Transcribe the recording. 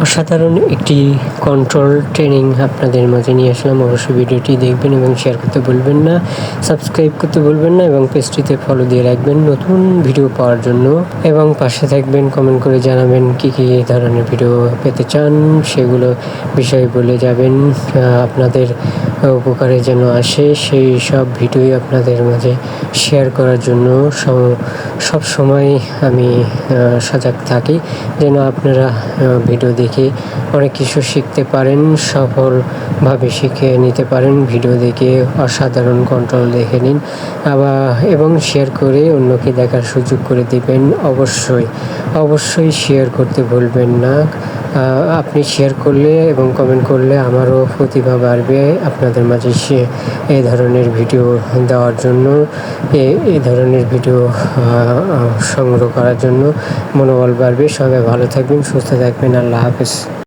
অসাধারণ একটি control training আপনাদের মাঝে নিয়ে আসলাম। অবশ্যই ভিডিওটি দেখবেন এবং শেয়ার করতে ভুলবেন না, সাবস্ক্রাইব করতে ভুলবেন না এবং পেজটিতে ফলো দিয়ে রাখবেন নতুন ভিডিও পাওয়ার জন্য, এবং পাশে থাকবেন, কমেন্ট করে জানাবেন কী কী ধরনের ভিডিও পেতে চান, সেগুলো বিষয় বলে যাবেন। আপনাদের উপকারে যেন আসে সেই সব ভিডিওই আপনাদের মাঝে শেয়ার করার জন্য সব সময় আমি সজাগ থাকি, যেন আপনারা ভিডিও দেখে অনেক কিছু শিখতে পারেন, সফলভাবে শিখে নিতে পারেন। ভিডিও দেখে অসাধারণ কন্ট্রোল দেখে নিন এবং শেয়ার করে অন্যকে দেখার সুযোগ করে দিবেন। অবশ্যই শেয়ার করতে ভুলবেন না। আপনি শেয়ার করলে এবং কমেন্ট করলে আমারও প্রতিভা বাড়বে আপনাদের মাঝে এই ধরনের ভিডিও দেওয়ার জন্য, এই ধরনের ভিডিও সংগ্রহ করার জন্য মনোবল বাড়বে। সবাই ভালো থাকবেন, সুস্থ থাকবেন। আল্লাহ হাফেজ।